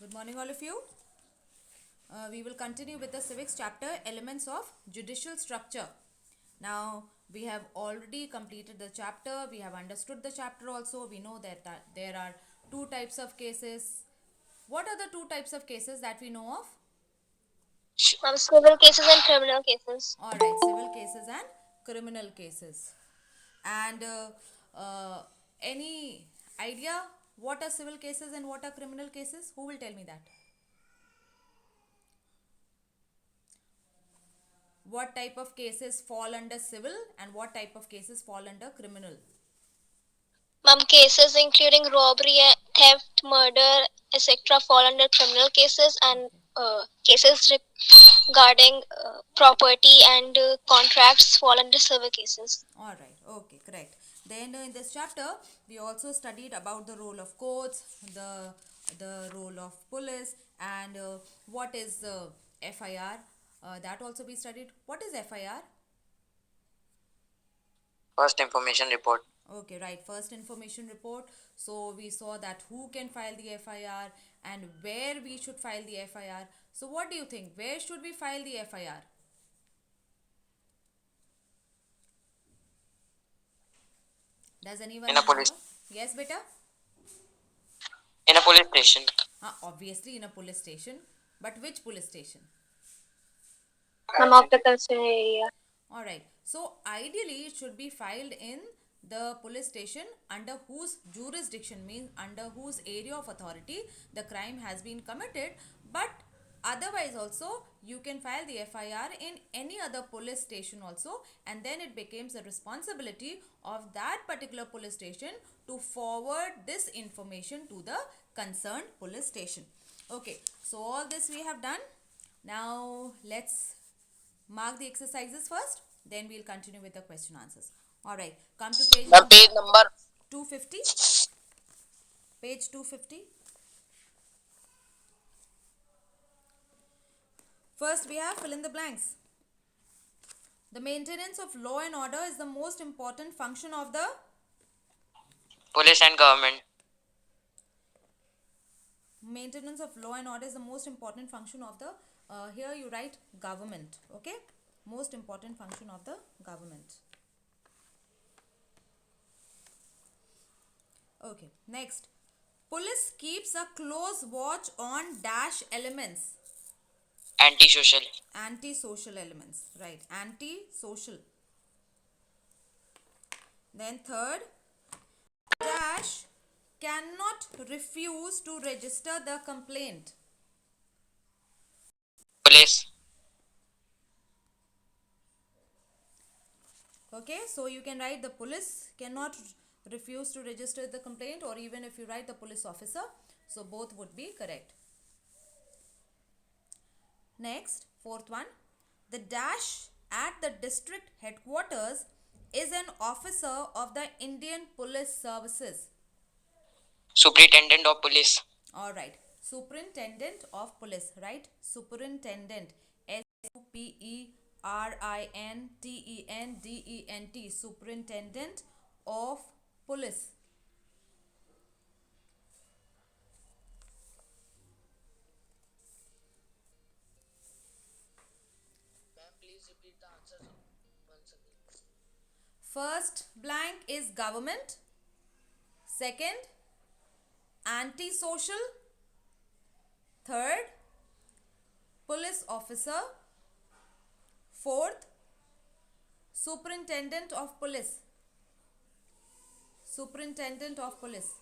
Good morning, all of you. We will continue with the Civics chapter, Elements of Judicial Structure. Now, we have already completed the chapter. We have understood the chapter also. We know that there are two types of cases. What are the two types of cases that we know of? Civil cases and criminal cases. Alright, civil cases and criminal cases. And any idea what are civil cases and what are criminal cases? Who will tell me that? What type of cases fall under civil and what type of cases fall under criminal? Cases including robbery, theft, murder, etc. fall under criminal cases, and cases regarding property and contracts fall under civil cases. Alright, okay, correct. Then in this chapter, we also studied about the role of courts, the role of police, and what is FIR. That also we studied. What is FIR? First information report. Okay, right. First information report. So we saw that who can file the FIR and where we should file the FIR. So what do you think? Where should we file the FIR? Does anyone In a remember? police Yes, beta? in a police station. Obviously in a police station. But which police station? Of the concerned area. Alright. So ideally it should be filed in the police station under whose jurisdiction, means under whose area of authority the crime has been committed. But otherwise also you can file the FIR in any other police station also, and then it becomes the responsibility of that particular police station to forward this information to the concerned police station. Okay, so all this we have done. Now let's mark the exercises first, then we'll continue with the question answers. Alright, come to page The page number 250. Page 250. First we have fill in the blanks. The maintenance of law and order is the most important function of the police and government. maintenance of law and order is the most important function of the here you write government. Okay, most important function of the government. Okay, next, police keeps a close watch on dash elements. Antisocial. Anti-social elements, right? Anti-social. Then third, dash cannot refuse to register the complaint. Police. Okay, so you can write the police cannot refuse to register the complaint, or even if you write the police officer, so both would be correct. Next, fourth one, the dash at the district headquarters is an officer of the Indian Police Services. Superintendent of police. Alright, superintendent of police, right? Superintendent, SUPERINTENDENT, superintendent of police. Please repeat the answers once again. First blank is government. Second, anti-social. Third, police officer. Fourth, superintendent of police. Superintendent of police.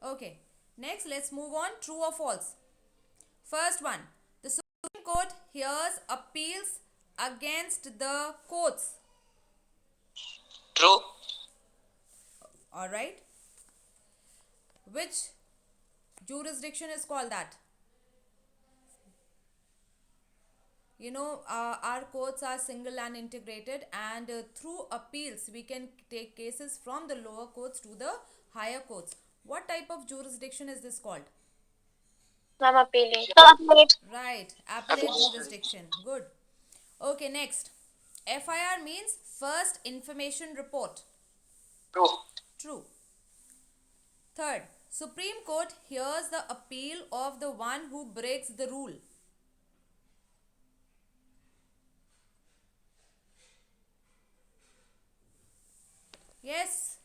Okay, next let's move on. True or false? First one, the Supreme Court hears appeals against the courts. True. Alright. Which jurisdiction is called that? You know, our courts are single and integrated, and through appeals we can take cases from the lower courts to the higher courts. What type of jurisdiction is this called? Appellate. Right, appellate jurisdiction. Good. Okay, next. FIR means first information report. True. True. Third, Supreme Court hears the appeal of the one who breaks the rule. Yes.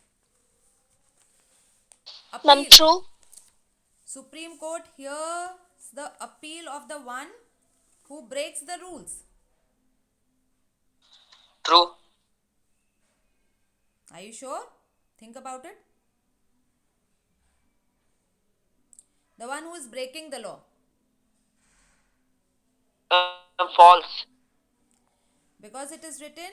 Ma'am, Appeal. true. Supreme Court hears the appeal of the one who breaks the rules. True. Are you sure? Think about it. The one who is breaking the law. False. Because it is written,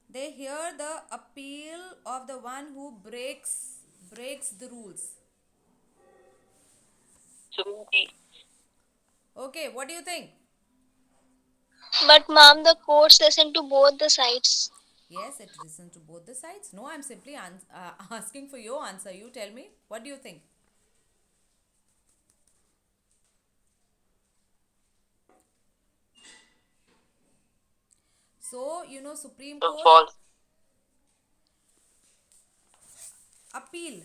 they hear the appeal of the one who breaks the rules. Supreme. Okay, what do you think? But ma'am, the courts listen to both the sides. Yes, it listens to both the sides. No, I'm simply asking for your answer. You tell me. What do you think? So, Supreme Court False. appeal.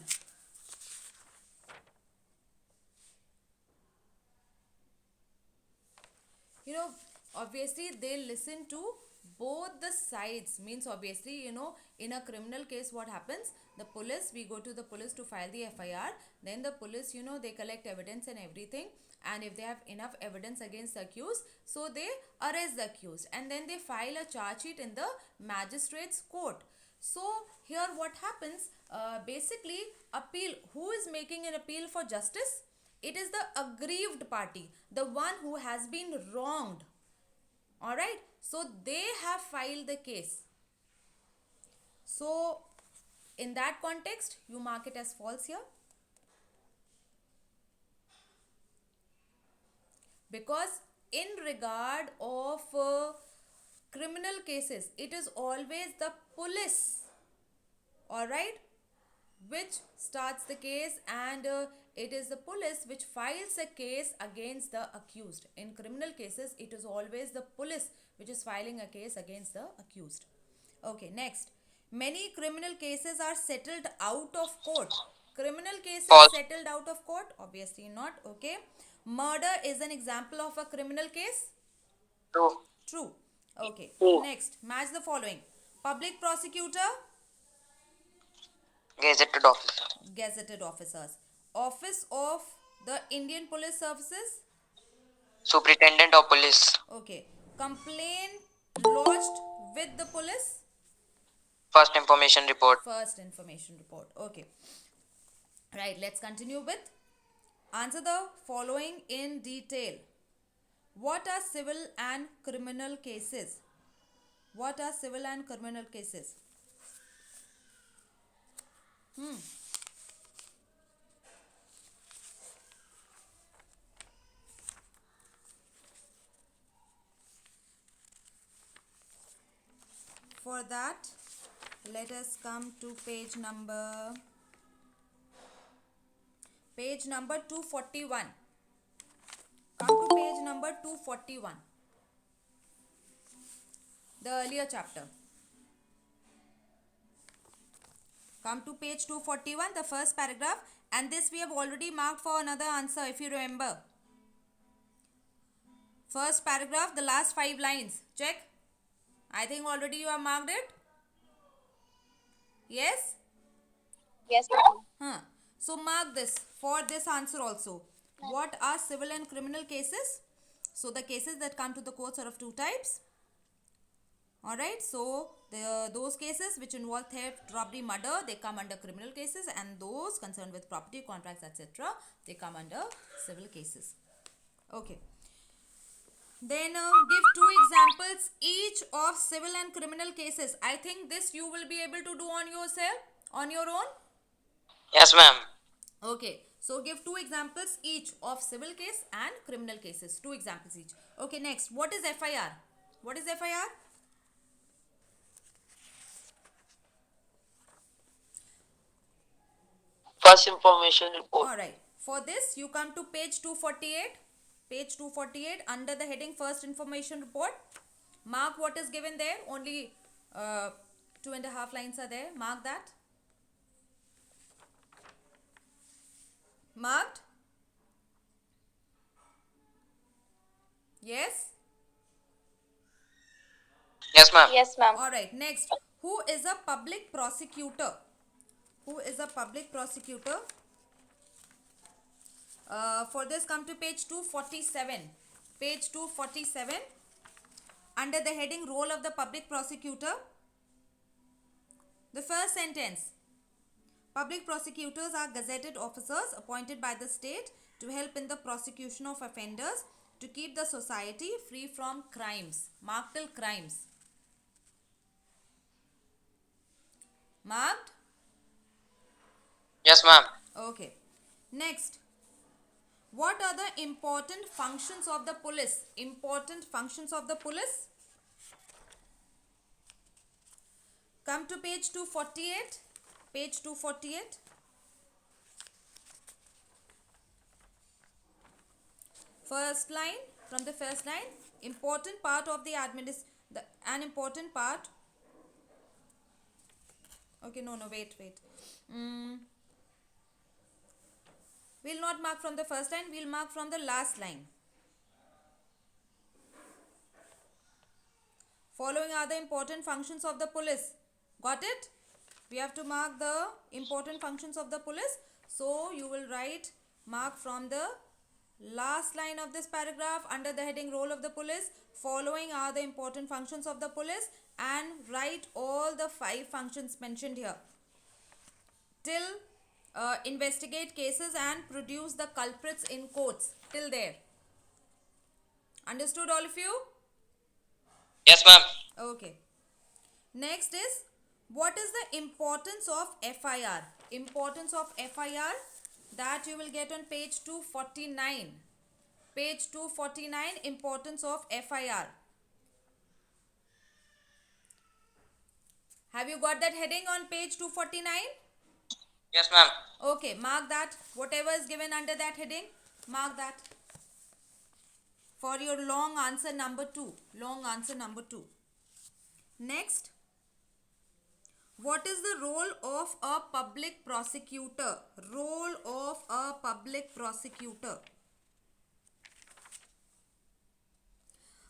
Obviously they listen to both the sides. Means obviously, in a criminal case, what happens? The police, we go to the police to file the FIR. Then the police, they collect evidence and everything. And if they have enough evidence against the accused, so they arrest the accused. And then they file a charge sheet in the magistrate's court. So here what happens? Basically, appeal. Who is making an appeal for justice? It is the aggrieved party, the one who has been wronged. Alright, so they have filed the case. So, in that context, you mark it as false here. Because in regard of criminal cases, it is always the police, alright, which starts the case, and it is the police which files a case against the accused. In criminal cases, it is always the police which is filing a case against the accused. Okay, next. Many criminal cases are settled out of court. Criminal cases False. settled out of court? Obviously not. Okay. Murder is an example of a criminal case? True. True. Okay. True. Next, match the following. Public prosecutor, Gazetted officer. gazetted officers. Office of the Indian Police Services. Superintendent of police. Okay. Complaint lodged with the police. First information report. First information report. Okay. Right. Let's continue with answer the following in detail. What are civil and criminal cases? What are civil and criminal cases? For that, let us come to page number 241. Come to page number 241. The earlier chapter. Come to page 241, the first paragraph, and this we have already marked for another answer if you remember. First paragraph, the last 5 lines. Check. I think already you have marked it. Yes? Yes, ma'am. So mark this for this answer also. What are civil and criminal cases? So the cases that come to the courts are of two types. Alright, so those cases which involve theft, robbery, murder, they come under criminal cases, and those concerned with property, contracts, etc., they come under civil cases. Okay. Then give 2 examples each of civil and criminal cases. I think this you will be able to do on yourself, on your own. Yes, ma'am. Okay. So give 2 examples each of civil case and criminal cases. 2 examples each. Okay, next. What is FIR? What is FIR? First information report. Alright. For this, you come to page 248. Page 248 under the heading First Information Report. Mark what is given there. Only 2.5 lines are there. Mark that. Marked? Yes? Yes, ma'am. Yes, ma'am. Alright, next. Who is a public prosecutor? Who is a public prosecutor? For this, come to page 247. Page 247. Under the heading Role of the Public Prosecutor, the first sentence. Public prosecutors are gazetted officers appointed by the state to help in the prosecution of offenders to keep the society free from crimes. Marked till crimes. Marked? Yes, ma'am. Okay. Next. What are the important functions of the police? Important functions of the police? Come to page 248. Page 248. First line, from the first line, important part of the an important part. Okay, no, wait. We'll not mark from the first line, we'll mark from the last line. Following are the important functions of the police. Got it? We have to mark the important functions of the police. So you will write, mark from the last line of this paragraph under the heading Role of the Police. Following are the important functions of the police, and write all the 5 functions mentioned here. Till investigate cases and produce the culprits in courts. Till there. Understood, all of you? Yes, ma'am. Okay. Next is, what is the importance of FIR? Importance of FIR, that you will get on page 249. Page 249, importance of FIR. Have you got that heading on page 249? Yes, ma'am. Okay, mark that. Whatever is given under that heading, mark that. For your long answer number 2. Long answer number 2. Next. What is the role of a public prosecutor? Role of a public prosecutor.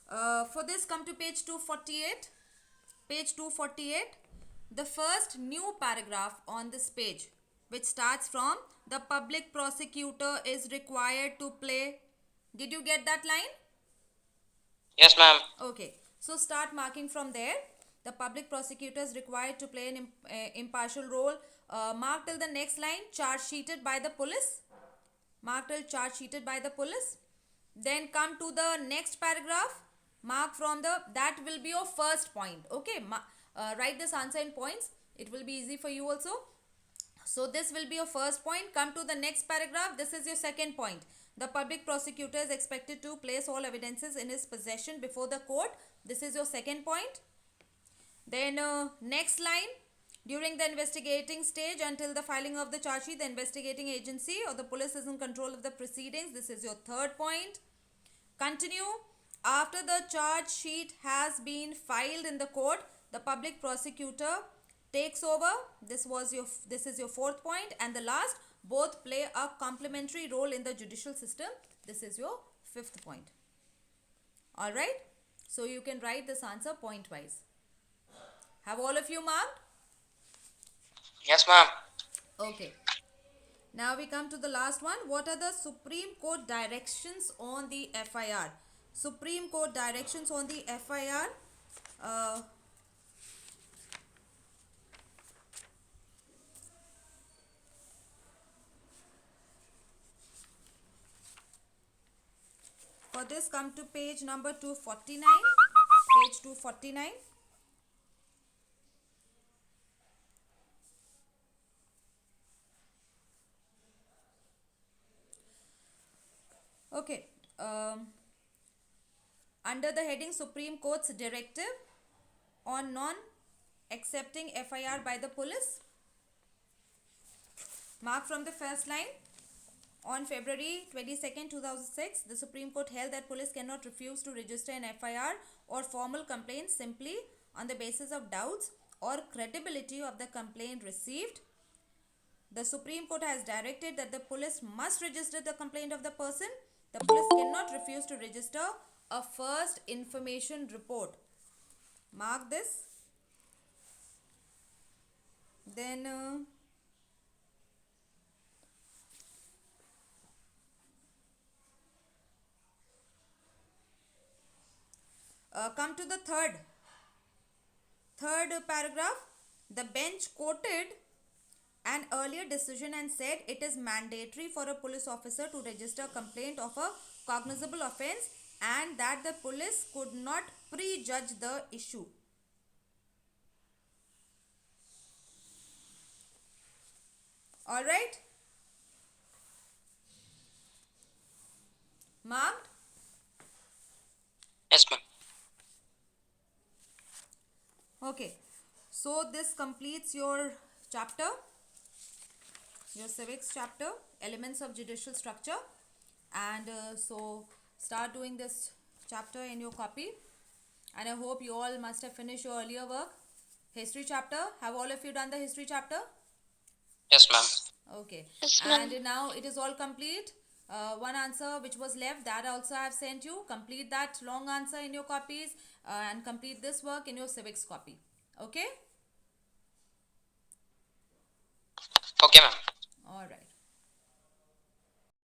For this, come to page 248. Page 248. The first new paragraph on this page, which starts from, the public prosecutor is required to play. Did you get that line? Yes, ma'am. Okay. So start marking from there. The public prosecutor is required to play an impartial role. Mark till the next line, charge sheeted by the police. Mark till charge sheeted by the police. Then come to the next paragraph. Mark from the, that will be your first point. Okay. Write this answer in points. It will be easy for you also. So this will be your first point. Come to the next paragraph. This is your second point. The public prosecutor is expected to place all evidences in his possession before the court. This is your second point. Then next line, during the investigating stage until the filing of the charge sheet, the investigating agency or the police is in control of the proceedings. This is your third point. Continue. After the charge sheet has been filed in the court, the public prosecutor takes over. This is your fourth point. And the last, both play a complementary role in the judicial system. This is your fifth point. Alright. So you can write this answer point wise. Have all of you marked? Yes, ma'am. Okay. Now we come to the last one. What are the Supreme Court directions on the FIR? Supreme Court directions on the FIR. For this, come to page number 249. Page 249. Okay. Under the heading Supreme Court's directive on non-accepting FIR by the police, mark from the first line. On February 22nd, 2006, the Supreme Court held that police cannot refuse to register an FIR or formal complaint simply on the basis of doubts or credibility of the complaint received. The Supreme Court has directed that the police must register the complaint of the person. The police cannot refuse to register a first information report. Mark this. Then come to the third paragraph. The bench quoted an earlier decision and said it is mandatory for a police officer to register a complaint of a cognizable offense and that the police could not prejudge the issue. All right, marked. Yes, ma'am. Okay, so this completes your chapter, your civics chapter, elements of judicial structure. And so start doing this chapter in your copy. And I hope you all must have finished your earlier work. History chapter, have all of you done the history chapter? Yes, ma'am. Okay. Yes, ma'am. And now it is all complete. One answer which was left, that also I have sent you. Complete that long answer in your copies and complete this work in your civics copy. Okay? Okay, ma'am. All right.